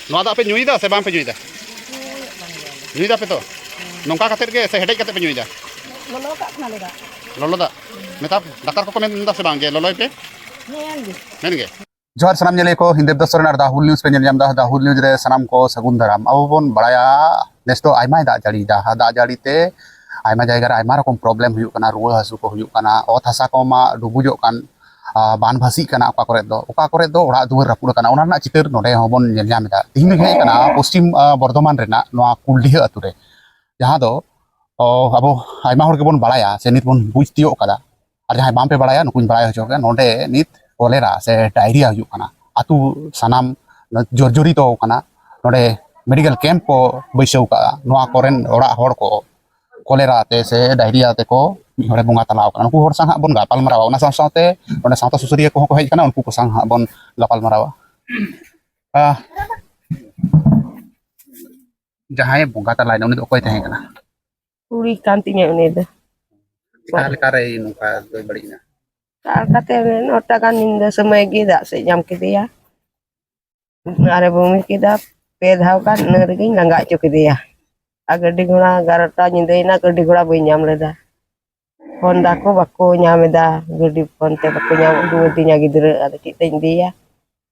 Nada pe nyuida se bang pe nyuida. Nyuida pe to. Nongka katet ge se hedek katet pe nyuida. Lolo kak kena leda. Lolo da. Metap dakar ko men da se bang ge loloi pe. Nih Men ge. Johar sanam nyele ko hindep dasor da hul news pe nyel jam da hul news re sanam ko sagun daram. Abo bon baraya nesto aimai da jari te aima jayga re aima rokom problem huyuk kana ruwa hasu ko huyuk kana ot hasa ko ma dubujok kan ban bhasi kana oka kore do ora duwar rapur kana ona na chitar node hobon nyel nyam da tihim he kana poschim bordhoman rena noa kuldiha ature jaha do abo aima hor ke bon baraya se nit bon buj tiyo kada ar jahan bampe baraya nukuñ baraya hocho ke node nit kolera se diarrhea huyuk kana atu sanam jorjori to kana node medical camp ko baisau ka noa koren ora hor ko kolera te se diarrhea te ko hore bunga talaw kana unku hor sang ha bon gapal marawa ona saw-sawte ona sawta susuria ko hej kana unku ko sang ha bon gapal marawa jahay bunga talay na unit okoy tahe kana Kuri kantinya ini deh. kale kare nuka doy bari na Katanya nota kan inda semai gida sejam kita ya. Ada bumi kita pedhaw kan nergi nggak cukup dia. Agar diguna garata nyindaina agar diguna nyam leda. Honda ko bako nyameda gedi ponte bako nyam dua tinya gidre ada kita india.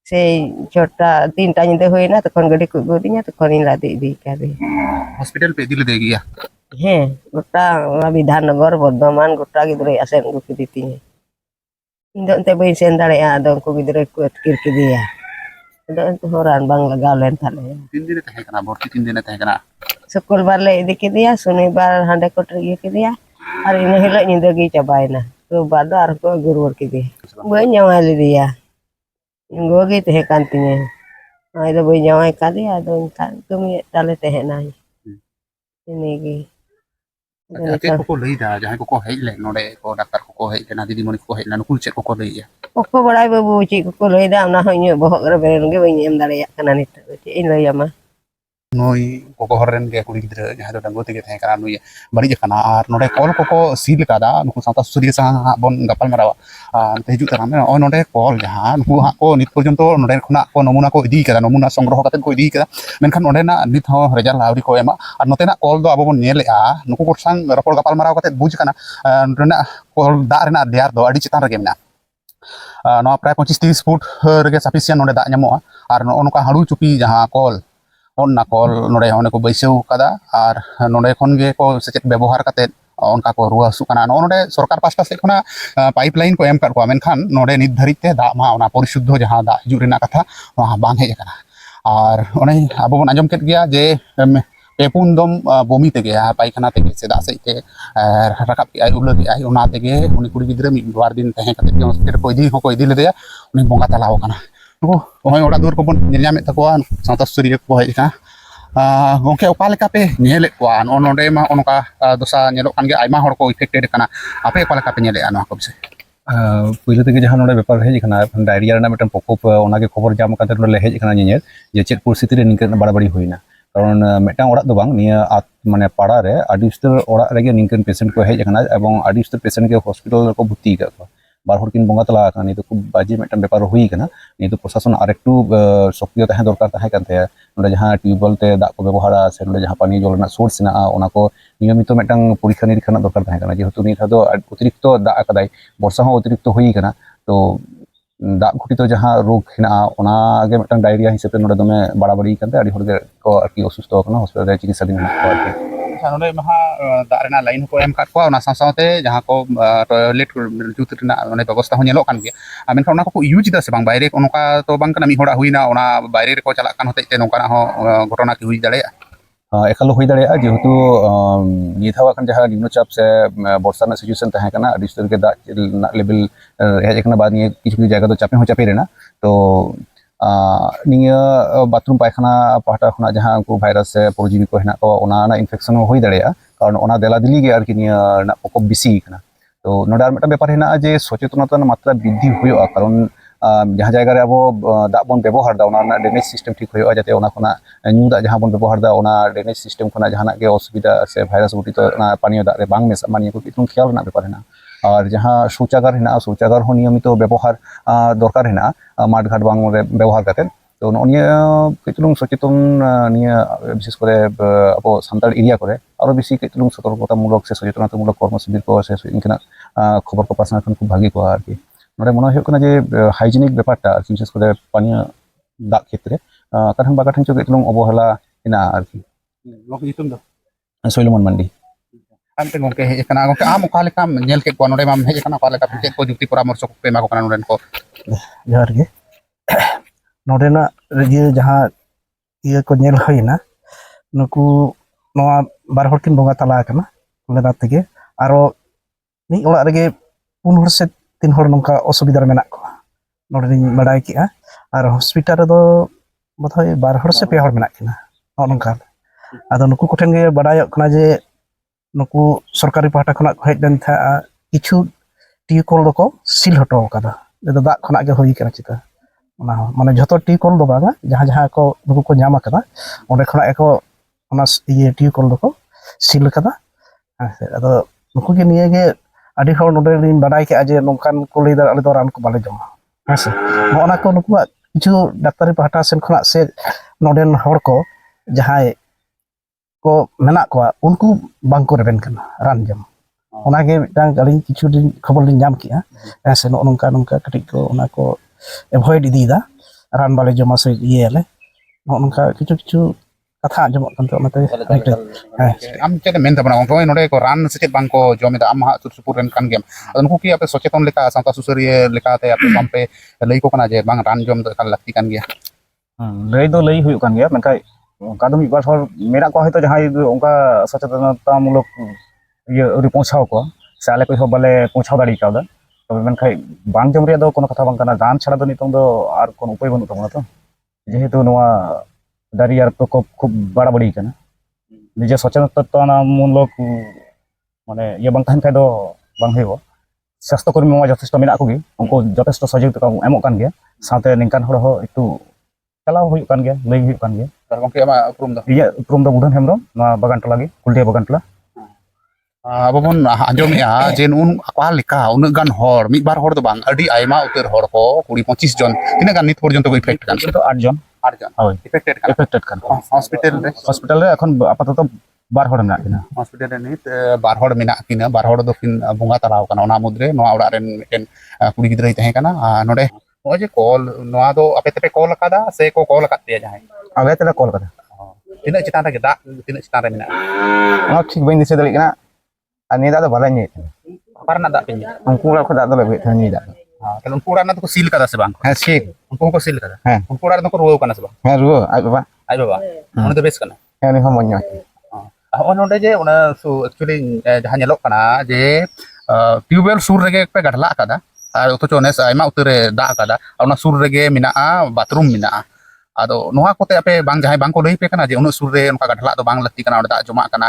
Se chota tinta nyinde hoina tekon gedi ku godinya tekon ila di kare. hospital pe dile degi ya He, gota Bidhanagor Bordhoman gota gidre asen gu kiditinya. Indo ente bayi sendare ya dong ku gidre ku atkir kidia. Indo ente horan bang galen thale. tin dine tahe kana borti tin dine tahe kana Sekul barle idi kidia sunibar hande kotri kidia. Hari ini hilak nyindagi cabaina. Ke bado ar ko gurur kidia. Bayi nyawali dia. Inggo gi teh kantinya. Ai do bayi nyawai kadi ado kan kumi tale teh nai. Ini gi. ate ko lei da jahay ko hej le node ko daktar ko hej na didi moni ko hej na nukul chet ko lei ya Koko balai babu cik koko loy da na honyo bohok ra beren ge bayi em dare kana nit. Cik loy ama. noi koko horen ge kuli gidra jahay do dango te ge tahe kana nui bari je kana ar node kol koko sil kada nuku santa suria sang bon gapal marawa te hiju tarame o node kol jahan nuku ha ko nit porjonto node khona ko nomuna ko idi kada nomuna songroho katen ko idi kada menkhan node na nit ho result lauri ko ema ar note na kol do abo bon nyele a nuku ko sang ropor gapal marawa katen buj kana rena kol da rena dear do adi chitan rege mena no pray 25-30 foot rege sufficient node da nyamoa ar no onoka haru chupi jaha kol onna kol node hone ko baisau kada ar node khon ge ko sechet ব্যবহার kate onka ko ruwa su kana node sorkar pasta se khona pipeline ko em kar ko menkhan node nit dharit te da ma ona porishuddho jaha da hiju rena katha bang hej kana ar one abo bon anjom ket gya je pepun dom bomi tege paikhana tege seda se ke rakap ki ay ulo ki ay ona tege uni kuri gidre mi bar din tahe kate ke hospital ko idi le ya uni bonga talaw kana nuko oy ora dur ko bon nyel nyame takwa santa suri ko hej kana gongke oka leka pe nyele ko an onode ma onoka dosa nyelok kan ge aima hor ko affected kana ape oka leka pe nyele an ko bise puylo tege jahan node bepar hej kana diarrhea rena metan pokop onage khobor jam kate node hej kana nyel je chet poristiti re ningka barabari hoina karon metang orak do bang niya mane para re adi ustar orak rege ningkan patient ko hej kana ebong adi ustar patient ke hospital ko bhutti ka ko bar hor kin bonga tala kana itu khub baji metan bepar hui kana ni itu prosason arektu sokriyo tahe dorkar tahe kan te node jahan tubewell te dak ko bebohara se node jahan pani jol na source na ona ko niyomito metang porikha nirikha na dorkar tahe kana jehetu ni thado অতিরিক্ত dak akadai borsa ho অতিরিক্ত hui kana to dak ঘটিত jaha rog hina ona ge metang diarrhea hisabe node dome barabari kante adi horge ko arki osusto kana hospital re chikitsa din ko arki node maha da rena line ko em kat ko ona saw-sawte jaha ko toilet jut rena one ব্যবস্থা ho nyelok kan ge menkhan ona ko use da se bang baire onoka to bang kana mi hora huina ona baire re ko chalak kan hote te nongkana ho घटना ki hui dare ekalo hui dare jehetu ni thawa kan jaha nimnochap se borsa na situation tahe kana adi ustar ke da level hej kana bad ni kichu jayga do chape ho chape rena to niya bathroom paikhana pahta khona jaha ko virus se porojibi ko hena ko ona na infection hui dare karon ona dela dili ge arki niya na pokop bisi kana to nodar meta bepar hena je sochetonata matra bidhi huyo karon jaha jayga re abo dak bon bebohar da ona drainage system thik huyo jate ona khona nyu dak jaha bon bebohar da ona drainage system khona jahana ge osubida se virus gotito na paniyo dak re bang mes mani ko kitung khial na bepar hena আর যাহা শৌচাগার হেনা শৌচাগার হো নিয়মিত ব্যবহার দরকার হেনা মাঠ ঘাট বাং ব্যবহার কাতেন तो निया कई चुलुंग सचेतन निया विशेष करे अब सानताड़ एरिया करे आरो बेसि कई चुलुंग सतर्कतामूलक से सचेतनतामूलक कर्मशिबिर को से इनकना खबर को पासना खान खूब भागी को आरकी नोडे मने हुयुग कना जे हाइजेनिक बेपारटा विशेष करे पानी दाग क्षेत्रे काठन बागाठन चो कई चुलुंग अवहेला इना आरकी लोक nyutum do Solomon Mandi ante gongke hej kana gongke am okale kam nyel ke ko node mam hej kana okale ka chek ko jukti paramorsho ko pe ma ko kana noden ko जोहार गे नोडेना ये जहाँ ये को nail हईना नुकु नोआ बार हर किन बोंगा तला कना लेना तेगे आरो नि ओला रेगे 3 हर से 3 हर नोंका असुविधा मेना को नोडे नि बडाय किया आरो हॉस्पिटल रे दो बथाय बार हर से 2 हर मेना किना नोंका आदो नुकु कोठेन गे बडाय कना जे नुकु सरकारी पाहटा खना हेज देन था किछु टिकल दको सिल हटो कदा ᱫᱟᱜ ᱠᱷᱚᱱᱟᱜ ᱜᱮ ᱦᱩᱭ ᱠᱟᱱᱟ ᱪᱮᱛᱟ ᱚᱱᱟ ᱢᱟᱱᱮ ᱡᱷᱚᱛᱚ ᱴᱤᱭᱩᱠᱚᱞ ᱫᱚ ᱵᱟᱝᱟ ᱡᱟᱦᱟᱸ ᱡᱟᱦᱟᱸ ᱠᱚ ᱱᱩᱠᱩ ᱠᱚ ᱧᱟᱢ ᱟᱠᱟᱫᱟ ᱚᱸᱰᱮ ᱠᱷᱚᱱᱟᱜ ᱜᱮᱠᱚ ᱚᱱᱟ ᱤᱭᱟᱹ ᱴᱤᱭᱩᱠᱚᱞ ᱫᱚᱠᱚ ᱥᱤᱞ ᱟᱠᱟᱫᱟ ᱦᱮᱸᱥᱮ ᱟᱫᱚ ᱱᱩᱠᱩ ᱜᱮ ᱱᱤᱭᱟᱹ ᱜᱮ ᱟᱹᱰᱤ ᱦᱚᱲ ᱱᱚᱰᱮ ᱞᱤᱧ ᱵᱟᱰᱟᱭ ᱠᱮᱜᱼᱟ ᱡᱮ ᱱᱚᱝᱠᱟᱱ ᱠᱚ ᱞᱟᱹᱭᱫᱟ ᱟᱞᱮ ᱫᱚ ᱨᱟᱱ ᱠᱚ ᱵᱟᱞᱮ ᱡᱚᱢᱟ ᱦᱮᱸᱥᱮ ᱱᱚᱜᱼᱚ ᱱᱟ ᱠᱚ ᱱᱩᱠᱩᱣᱟᱜ ᱠᱤᱪᱷᱩ ᱰᱟᱠᱛᱟᱨᱤ ᱯᱟᱦᱴᱟ ᱥᱮᱱ ᱠᱷᱚᱱᱟᱜ ᱥᱮ ᱱᱚᱰᱮᱱ ᱦᱚᱲ ᱠᱚ ᱡᱟᱦᱟᱸᱭ ᱠᱚ ᱢᱮᱱᱟᱜ ᱠᱚᱣᱟ ᱩᱱᱠᱩ ᱵᱟᱝᱠᱚ ᱨᱮᱵᱮᱱ ᱠᱟᱱᱟ ᱨᱟᱱ ᱡᱚᱢ ᱚᱱᱟᱜᱮ ᱢᱤᱫᱴᱟᱝ ᱟᱹᱞᱤᱧ ᱠᱤᱪᱷᱩ ᱫᱤᱱ ᱠᱷᱚᱵᱚᱨ ᱞᱤᱧ ᱧᱟᱢ ᱠᱮᱜᱼᱟ ᱦᱮᱸᱥᱮ ᱱᱚᱜᱼᱚ ᱱᱚᱝᱠᱟ ᱱᱚᱝᱠᱟ ᱠᱟᱹᱴᱤᱡ ko ᱚᱱᱟ ko ᱮᱵᱷᱚᱭᱮᱰ ᱤᱫᱤᱭᱮᱫᱟ ᱨᱟᱱ ᱵᱟᱞᱮ ᱡᱚᱢᱟ ᱥᱮ ᱤᱭᱟᱹᱭᱟᱞᱮ ᱱᱚᱜᱼᱚ ᱱᱚᱝᱠᱟ ᱠᱤᱪᱷᱩ ᱠᱤᱪᱷᱩ ᱠᱟᱛᱷᱟ ᱟᱸᱡᱚᱢᱚᱜ ᱠᱟᱱ ᱛᱮ ᱚᱱᱟᱛᱮ am chet men tabana gongke node ko ran se chet bang ko jomeda am ha sur supur ren kan gem ado nuku ki ape socheton leka santa susuriye leka te ape bampe lei ko kana je bang ran jom do kan lakti kan gya लई दो लई हुई कान गया मेनखाय ओंका दो मिबार हर मेना को हयतो जहां ओंका सचेतनतामूलक ये अरि पहुंचाव को से आले को बाले पहुंचाव दाड़ी कादा तबे मेनखाय बांग जम रे दो कोनो कथा बांग काना रान छाड़ा दो नितों दो आर कोनो उपाय बनु तबना तो जेहेतु नोआ दारी आर प्रकोप खूब बड़ा बड़ी काना निजे सचेतनतामूलक माने ये बांग थान खाय दो बांग हेबो स्वास्थ्य कर्मी मा यथेष्ट मेना को गी उनको यथेष्ट सहयोग एमो कान गया साथे निंकान हर हो एकटू चलाव हुई कान गया लई हुई कान गया tar gongke ama uprum do iya उपरुम दा बुधन हेमरम ना बागान टला गे कुलटिया बागान टला abo bon anjom ya je nun apa leka unag gan hor mid bar hor do bang adi aima uter hor ko 20-25 jon tina gan nit porjonto ko effect kan itu 8 jon arjan hoy affected kan affected kan hospital re ekhon apatat bar hor mena kina hospital re nit bar hor mena kina bar hor do kin bunga talaw kana ona mudre noa orak ren miten kuri gidrai tahe kana node oh je call noa do ape tepe call kada se ko call kat dia jahai ave tela call kada tina citan re dak tina citan re mena ona thik bain dise dali kana ani da do balai ni parna dak pinja angku la khoda do lebe thani da kalau ukuran itu seal kada se bang ha sik unku ko seal kada ha ukuran itu ruwo kana se bang ha ruo ai baba ai baba ono do bes kana ha ni homonyo ono node je ona su actually jahan nyelok kana je tubewell sur rege pe gadla kada ar otocho nes aima utere da kada ona sur rege minaa bathroom minaa ado noa kote ape bang jahai bang ko lei pe kana je ono sur re onka gadla do bang lakti kana oda joma kana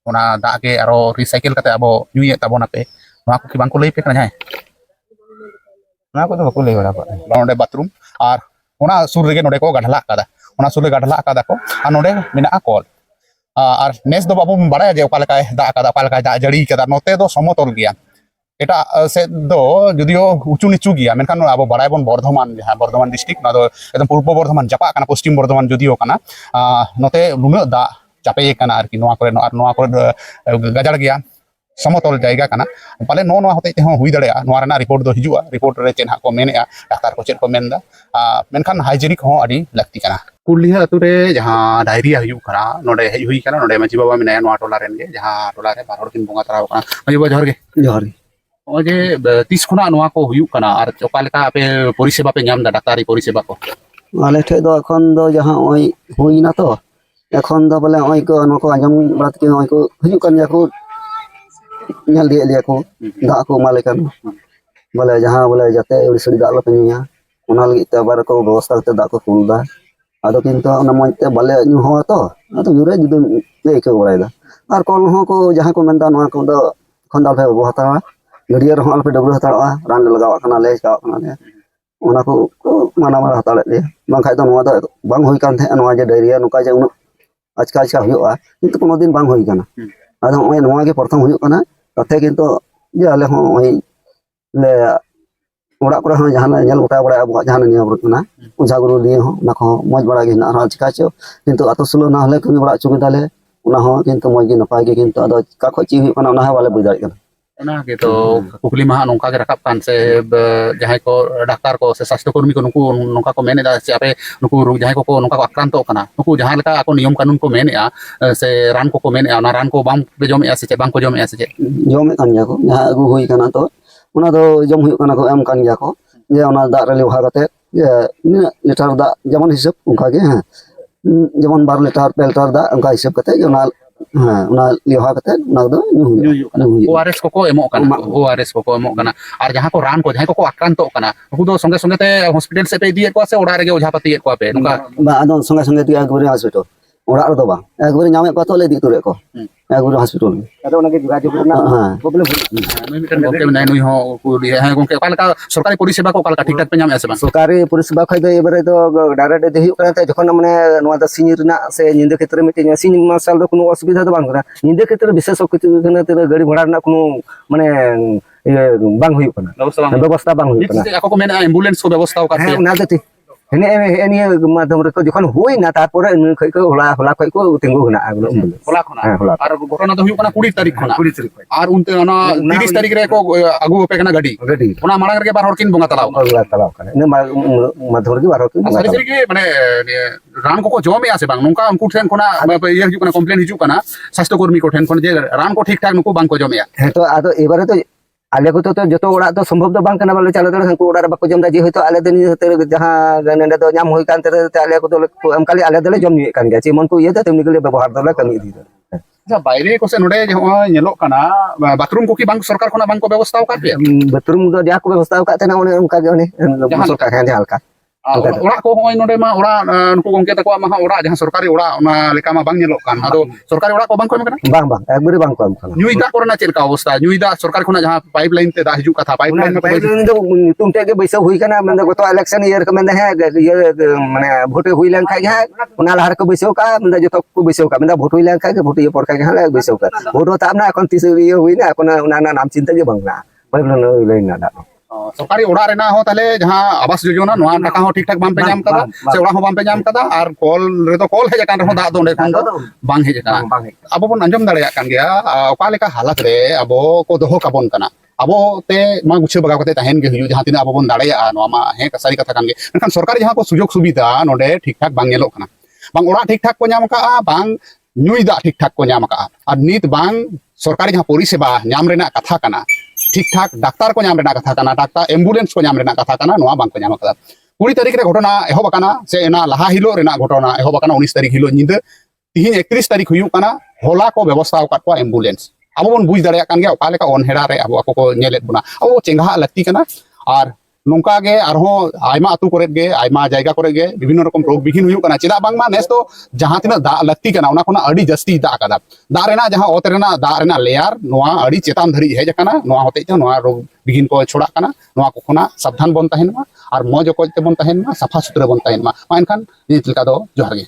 ona da ge aro recycle kate abo nyuye tabon ape noa ko ki bang ko lei pe kana jahai na ko do ko lei wala ko node bathroom ar ona sur rege node ko gadla kada ona sur re gadla kada ko ar node minaa kol ar nes do babu baraya je okala kai da kada okala kai da jari kada note do somotol gya এটা সে দো যদিও উঁচু নিচু গিয়া মেনখান আবো বাড়াই বন বর্ধমান যাহা বর্ধমান ডিস্ট্রিক্ট না দো একদম পূর্ব বর্ধমান জাপা কানা পশ্চিম বর্ধমান যদিও কানা নতে নুনা দা চাপে কানা আর কি নোয়া করে আর নোয়া করে গাজাড় গিয়া সমতল জায়গা কানা পালে নোয়া হতে তেহ হুই দাড়েয়া নোয়া রেনা রিপোর্ট দো হিজুआ রিপোর্ট রে চেন হাको मेनेआ डाक्तार को चेन को मेनदा मेनखान हाइजेनिक हो अडी लगती काना कुलिया अतुरे जहां डायरिया हुई काना नोडे हेज हुई काना नोडे माजी बाबा मेनाया नोआ टोला रेन गे जहां टोला रे बार हर किन बोंगा तराव काना माजी बाबा जोहर गे जोहार oje tis khuna noa ko huyuk kana ar oka leka ape poriseba pe nyam da daktari poriseba ko आले ठे दो एखन दो जहां ओई हुइना तो एखन दो बोले ओई को नको आजम बात के ओई को हिजु कन या को nyal dia लिया को दा को माले kan बोले जहां बोले जाते उड़ी दा ला पेनिया ओना लगी ते बार को व्यवस्था ते दा को कुलदा आदो किंतु ओना मोते बाले नु हो तो आदो जुरे जुदो ले के बड़ायदा आर कॉल हो को जहां को मेनदा नोआ को दो खन दा भे बहता गड़िया रहा पे डबल हताड़ा रान लगाव कना ले जाव कना ले ओना को माना मारा हताड़े ले बांखाय दो नोआ दो बांग होई कान थे नोआ जे डायरिया नुका जे उन आजका आजका हुआ किंतु कोनो दिन बांग होई काना आदो ओय नोआ के प्रथम हुई काना तथे किंतु जे आले हो ओय ले ᱚᱲᱟᱜ ᱠᱚᱨᱮ ᱦᱚᱸ ᱡᱟᱦᱟᱱᱟᱜ ᱧᱮᱞ ᱜᱚᱴᱟ ᱵᱟᱲᱟᱭᱟ ᱟᱵᱚᱣᱟᱜ ᱡᱟᱦᱟᱸ ᱱᱤᱭᱚᱢ ᱠᱟᱱᱟ ᱚᱡᱷᱟ ᱜᱩᱨᱩ ᱱᱤᱭᱮ ᱦᱚᱸ ᱚᱱᱟ ᱠᱚᱦᱚᱸ ᱢᱚᱡᱽ ᱵᱟᱲᱟ ᱜᱮ ᱦᱮᱱᱟᱜᱼᱟ ᱟᱨ ᱪᱤᱠᱟ ᱪᱚ ᱠᱤᱱᱛᱩ ᱟᱛᱳ ᱥᱳᱞᱳ ᱚᱱᱟ ᱦᱚᱸᱞᱮ ᱠᱟᱹᱢᱤ ᱵᱟᱲᱟ ᱦᱚᱪᱚ ᱠᱮᱫᱟᱞᱮ ᱚᱱᱟ ᱦᱚᱸ ᱠᱤᱱᱛᱩ ᱢᱚᱡᱽ ᱜᱮ ᱱᱟᱯᱟᱭ ᱜᱮ ᱠᱤᱱᱛᱩ ᱟᱫᱚ ᱪᱤᱠᱟ ᱠᱷᱚᱡ ᱪᱮᱫ ᱦᱩᱭᱩᱜ ᱠᱟᱱᱟ ᱚᱱᱟ ᱦᱚᱸ ᱵᱟᱞᱮ ᱵᱩᱡᱽ ᱫᱟᱲᱮᱭᱟᱜ ᱠᱟᱱᱟ ᱚᱱᱟ ᱜᱮᱛᱚ ᱠᱩᱠᱞᱤ ᱢᱟ ᱱᱚᱝᱠᱟ ᱜᱮ ᱨᱟᱠᱟᱵ ᱠᱟᱱ ᱥᱮ ᱡᱟᱦᱟᱸᱭ ᱠᱚ ᱰᱟᱠᱛᱟᱨ ᱠᱚ ᱥᱮ ᱥᱟᱥᱛᱷᱚ ᱠᱚᱨᱢᱤ ᱠᱚ ᱱᱩᱠᱩ ᱱᱚᱝka ᱠᱚ ᱢᱮᱱ ᱮᱫᱟ ᱥᱮ ᱟᱯᱮ ᱱᱩᱠᱩ ᱡᱟᱦᱟᱸᱭ ᱠᱚ ᱱᱚᱝka ᱠᱚ ᱟᱠᱨᱟᱱᱛᱚᱜ ᱠᱟᱱᱟ ᱱᱩᱠᱩ ᱡᱟᱦᱟᱸ ᱞᱮᱠᱟ ᱟᱠᱚ ᱱᱤᱭᱚᱢ ᱠᱟᱹᱱᱩᱱ ᱠᱚ ᱢᱮᱱᱮᱜᱼᱟ ᱥᱮ ᱨᱟᱱ ᱠᱚᱠᱚ ᱢᱮᱱᱮᱜᱼᱟ ᱚᱱᱟ ᱨᱟᱱ ᱠᱚ ᱵᱟᱝ ᱯᱮ ᱡᱚᱢᱮᱜᱼᱟ ᱥᱮ ᱪᱮᱫ ᱵᱟᱝ ᱠᱚ ᱡᱚᱢᱮᱜᱼᱟ ᱥᱮ ᱪᱮᱫ ᱡᱚᱢᱮᱫ ᱠᱟᱱ ᱜᱮᱭᱟ ᱠᱚ ᱡᱟᱦᱟᱸ ᱟᱹᱜᱩ ᱦᱩᱭ ᱠᱟᱱᱟ ᱛᱚ ᱚᱱᱟ ᱫᱚ ᱡᱚᱢ ᱦᱩᱭᱩᱜ ᱠᱟᱱᱟ ᱠᱚ ᱮᱢ ᱠᱟᱱ ᱜᱮᱭᱟ ko ᱡᱮ ᱚᱱᱟ ᱫᱟᱜ ᱨᱮ ᱞᱮᱣᱦᱟ ᱠᱟᱛᱮ ᱡᱮ ᱱᱤᱱᱟᱹᱜ ᱞᱤᱴᱟᱨ ᱫᱟᱜ ᱡᱮᱢᱚᱱ ᱦᱤᱥᱟᱹᱵ ᱚᱱᱠᱟ ᱜᱮ ᱦᱮᱸ ᱡᱮᱢᱚन 2 ᱞᱤᱴᱟর 2 ᱞᱤᱴᱟর ᱫᱟᱜ ᱚᱱᱠᱟ ᱦᱤᱥᱟᱹᱵ ᱠᱟᱛᱮ ᱚᱱᱟ ᱦᱮᱸ ᱚᱱᱟ ᱞᱮᱣᱦᱟ ᱠᱟᱛᱮ ᱚᱱᱟ ᱫᱚ ᱧᱩ ᱧᱩᱭᱩᱜ ᱠᱟᱱᱟ ᱦᱩᱭᱩᱜᱼᱟ ORS ᱠᱚᱠᱚ ᱮᱢᱚᱜ ᱠᱟᱱᱟ ORS ᱠᱚᱠᱚ ᱮᱢᱚᱜ ᱠᱟᱱᱟ ᱟᱨ ᱡᱟᱦᱟᱸ ᱠᱚ ᱨᱟᱱ ko ᱡᱟᱦᱟᱸᱭ ᱠᱚᱠᱚ ᱟᱠᱨᱟᱱᱛᱚᱜ ᱠᱟᱱᱟ ᱩᱱᱠᱩ ᱫᱚ ᱥᱚᱸᱜᱮ ᱥᱚᱸᱜᱮ ᱛᱮ ᱦᱚᱥᱯᱤᱴᱟᱞ ᱥᱮᱫ ᱯᱮ ᱤᱫᱤᱭᱮᱫ ᱠᱚᱣᱟ ᱥᱮ ᱚᱲᱟᱜ ᱨᱮᱜᱮ ᱚᱡᱷᱟ ᱯᱟᱹᱛᱤᱭᱮᱫ ᱠᱚᱣᱟ ᱯᱮ ᱱᱚᱝᱠᱟ ᱵᱟ ᱟᱫᱚ ᱥᱚᱸᱜᱮ ᱥᱚᱸᱜᱮ ᱛᱮᱜᱮ ᱮᱠᱵᱟᱨᱮ ᱦᱚᱥᱯᱤᱴᱟᱞ ᱚᱲᱟᱜ ᱨᱮᱫᱚ ᱵᱟᱝ ᱮᱠᱵᱟᱨᱮ ᱧᱟᱢᱮᱫ ᱠᱚᱣᱟ ᱛᱚ ᱞᱮ ᱤᱫᱤ ᱩᱛᱟᱹᱨᱮᱫ ᱠᱚ ᱮᱠᱵᱟᱨᱮ ᱦᱚᱥᱯᱤᱴᱟᱞ ᱟᱫᱚ ᱚᱱᱟᱜᱮ ᱡᱳᱜᱟᱡᱳᱜ ᱨᱮᱱᱟᱜ ᱯᱨᱚᱵᱞᱮᱢ ᱱᱩᱭ ᱢᱤᱫᱴᱮᱱ ᱜᱚᱝᱠᱮ ᱢᱮᱱᱟᱭᱟ ᱱᱩᱭ ᱦᱚᱸ ᱠᱩᱞᱤᱭᱟ ᱦᱮᱸ ᱜᱚᱝᱠᱮ ᱚᱠᱟ ᱞᱮᱠᱟ ᱥᱚᱨᱠᱟরি ᱯᱚরিষেবা ko ᱚᱠᱟ ᱞᱮᱠᱟ ᱴᱷᱤᱠ ᱴᱷᱟक ᱯᱮ ᱧᱟᱢᱮᱜᱼᱟ ᱥᱮ ᱵᱟᱝ ᱥᱚᱨᱠᱟরি ᱯᱚরিষেবা ᱠᱷᱚᱡ ᱫᱚ ᱮবারে ᱫᱚ ᱰᱟᱭᱨᱮক্ᱴ ᱤᱫᱤ ᱦᱩᱭᱩᱜ ᱠᱟᱱᱟ ᱛᱚ ᱡᱚᱠᱷᱚᱱ ᱢᱟᱱᱮ ᱱᱚᱣᱟ ᱫᱚ ᱥᱤᱧ ᱨᱮᱱᱟᱜ ᱥᱮ ᱧᱤᱫᱟᱹ ᱠᱷᱮᱛᱨᱮ ᱢᱤᱫᱴᱮᱱ ᱥᱤᱧ ᱢᱟᱨᱥᱟᱞ ᱫᱚ কোনো অসুবিধা ᱫᱚ ᱵᱟᱝ ᱠᱟᱱᱟ ᱧᱤᱫᱟᱹ ᱠᱷᱮᱛᱨᱮ ᱵᱤশেষ কিছু গাড়ি ঘোড়া ᱨᱮᱱᱟᱜ কোনো মানে bang huyuk kana ব্যবস্থা bang huyuk kana ako ko mena ambulance ko ব্যবস্থা ও হ্যাঁ ওনা তো হেনে হেনে মাধ্যম রে যখন হই না তারপরে খই কো হলা হলা খই কো তিঙ্গু হনা আগুলো hola khona হ্যাঁ হলা আর ঘটনা তো হুয়ুᱜ kana 20 তারিখ khona 20 তারিখ আর উনতে ona 30 তারিখ রে ko agu pe kana gadi ready ona marang rege bar hor kin bonga talaw Bangla তালাও kana নে মাধ্যম রে বারো কি sari sari ge mane ran ko jome ase bang nongka unku then khona iye hujuk kana complain hujuk kana স্বাস্থ্য কর্মী ko then khona je ran ko ঠিক ঠাক nuku bang ko jome হ্যাঁ তো আদো এবারে তো আলে কো তো যত ওড়া তো সম্ভব তো বাং কানা বলে চালা দড়ে হাঙ্কু ওড়া বাকো জমদা যে হয়তো আলে দিন হতে যাহা নেন্ডে তো নাম হই কানতে আলে কো তো এম কালি আলে দলে জম নিয়ে কান গেছে মন কো ইয়ে তো তেমনি গলে ব্যবহার দলে কামি দি acha বাইরে ko se node je hoy nyelok kana bathroom ko ki bang sarkar khona bang ko ব্যবস্থা ও কাটবে বাথরুম তো যা কো ব্যবস্থা কা তেনা অনে অনকা গে অনে সরকার হ্যাঁ হালকা ᱚᱲᱟᱜ ᱠᱚ ᱦᱚᱸᱜᱼᱚᱭ ᱱᱚᱰᱮ ᱢᱟ ᱚᱲᱟᱜ ᱱᱩᱠᱩ ᱜᱚᱝᱠᱮ ᱛᱟᱠᱚᱣᱟᱜ ᱢᱟ ᱚᱲᱟᱜ ᱡᱟᱦᱟᱸ ᱥᱚᱨᱠᱟরি ᱚᱲᱟᱜ ᱚᱱᱟ ᱞᱮᱠᱟ ᱢᱟ ᱵᱟᱝ ᱧᱮᱞᱚᱜ ᱠᱟᱱ ᱟᱫᱚ ᱥᱚᱨᱠᱟরি ᱚᱲᱟᱜ ᱠᱚ ᱵᱟᱝ ᱠᱚ ᱮᱢ ᱠᱟᱱᱟ bang bang একবারে bang ko am kana ᱧᱩᱭ ᱫᱟᱜ ᱠᱚᱨᱮᱱᱟᱜ ᱪᱮᱫ ᱞᱮᱠᱟ ᱚᱵᱚᱥᱛᱟ ᱧᱩᱭ ᱫᱟᱜ ᱥᱚᱨᱠᱟর ᱠᱷᱚᱱᱟᱜ ᱡᱟᱦᱟᱸ ᱯᱟᱭᱤᱯ ᱞᱟᱭᱤᱱ তে দাগ ᱦᱤᱡᱩᱜ ᱠᱟᱛᱷᱟ ᱯᱟᱭᱤᱯ ᱞᱟᱭᱤᱱ পাইপলাইন তো নিতুম তে বৈসা হুই কানা মানে গত ইলেকশন ইয়ার কমেন হ্যাঁ ইয়ে মানে ভোট হুই লেন খাই হ্যাঁ ওনা লাহার কো বৈসা কা মানে যত কো বৈসা কা মানে ভোট হুই লেন খাই ভোট ইয়ে পর খাই হ্যাঁ বৈসা কা ভোট তো আমনা এখন 30 ইয়ে হুই না এখন ওনা নাম চিন্তা গে বাংলা পাইপলাইন লাইন না ᱥᱚᱨᱠᱟরি ᱚᱲᱟᱜ ᱨᱮᱱᱟᱜ ᱦᱚᱸ ᱛᱟᱦᱞᱮ ᱡᱟᱦᱟᱸ ᱟᱵᱟᱥ ᱡᱳᱡᱚᱱᱟ ᱱᱚᱣᱟ ᱴᱟᱠᱟ ᱦᱚᱸ ᱴᱷᱤᱠ ᱴᱷᱟᱠ ᱵᱟᱝ ᱯᱮ ᱧᱟᱢ ᱠᱟᱫᱟ ᱥᱮ ᱚᱲᱟᱜ ᱦᱚᱸ ᱵᱟᱝ ᱯᱮ ᱧᱟᱢ ᱠᱟᱫᱟ ᱟᱨ ᱠᱚᱞ ᱨᱮᱫᱚ ᱠᱚᱞ ᱦᱮᱡ ᱟᱠᱟᱱ ᱨᱮᱦᱚᱸ ᱫᱟᱜ ᱫᱚ ᱚᱸᱰᱮ ᱠᱷᱚᱱ ᱫᱚ ᱵᱟᱝ ᱦᱮᱡ ᱟᱠᱟᱱᱟ ᱟᱵᱚ ᱵᱚᱱ ᱟᱸᱡᱚᱢ ᱫᱟᱲᱮᱭᱟᱜ ᱠᱟᱱ ᱜᱮᱭᱟ ᱚᱠᱟ ᱞᱮᱠᱟ ᱦᱟᱞᱟᱛ ᱨᱮ ᱟᱵᱚ ᱠᱚ ᱫᱚᱦᱚ ᱠᱟᱵᱚᱱ ᱠᱟᱱᱟ ᱟᱵᱚ ᱛᱮ ᱢᱟ ᱜᱩᱪᱷᱟᱹ ᱵᱟᱜᱟᱣ ᱠᱟᱛᱮ ᱛᱟᱦᱮᱱ ᱜᱮ ᱦᱩᱭᱩᱜ ᱡᱟᱦᱟᱸ ᱛᱤᱱᱟᱹᱜ ᱟᱵᱚ ᱵᱚᱱ ᱫᱟᱲᱮᱭᱟᱜᱼᱟ ᱱᱚᱣᱟ ᱢᱟ ᱦᱮᱸ ᱥᱟᱹᱨᱤ ᱠᱟᱛᱷᱟ ᱠᱟᱱ ᱜᱮ ᱢᱮᱱᱠᱷᱟᱱ ᱥᱚᱨᱠᱟরি ᱡᱟᱦᱟᱸ ᱠᱚ ᱥᱩᱡᱳᱜᱽ ᱥᱩᱵᱤᱫᱷᱟ ᱱᱚᱰᱮ ᱴᱷᱤᱠ ᱴᱷᱟᱠ ᱵᱟᱝ ᱧᱮᱞᱚᱜ ᱠᱟᱱᱟ ᱵᱟᱝ ᱚᱲᱟᱜ ᱴᱷᱤक ᱴᱷᱟक ᱠᱚ ᱧᱟᱢ ᱠᱟᱜᱼᱟ ᱵᱟᱝ ᱧᱩᱭ ᱫᱟᱜ ᱴᱷᱤक ᱴᱷᱟक ᱠᱚ ᱧᱟᱢ ᱠᱟᱜᱼᱟ ᱟᱨ ᱱᱤᱛ ᱵᱟᱝ ᱥᱚᱨᱠᱟরি ᱡᱟᱦᱟᱸ ᱯᱚরিষেবা ᱧᱟᱢ ᱨᱮᱱᱟᱜ ᱠᱟᱛᱷᱟ ᱠᱟᱱᱟ ᱴᱷᱤक ᱴᱷᱟक doctor ko nyam rena katha kana doctor ambulance ko nyam rena katha kana noa bang ko nyam akada 20 तारीख रे घटना एहब akana se ena laha hilo rena घटना एहब akana 19 तारीख hilo nyinde tihin 31 तारीख huyuk kana hola ko ব্যবস্থা akat ko ambulance abo bon buj dareyak kan ge oka leka on hera re abo ako ko nyelet buna abo cengha lakti kana ar nongka ge arho aima atu kore ge aima jayga kore ge bibhinno rokom rog bighin huyuk kana cheda bang ma nes to jahan tina da lakti kana ona kona adi jasti da akada da rena jahan ot rena da rena layer noa adi chetan dhari hej akana noa hote te noa rog bighin ko chodak kana noa ko khona sabdhan bon tahen ma ar moj okoj te bon tahen ma safa sutra bon tahen ma enkhan nit leka do johar ge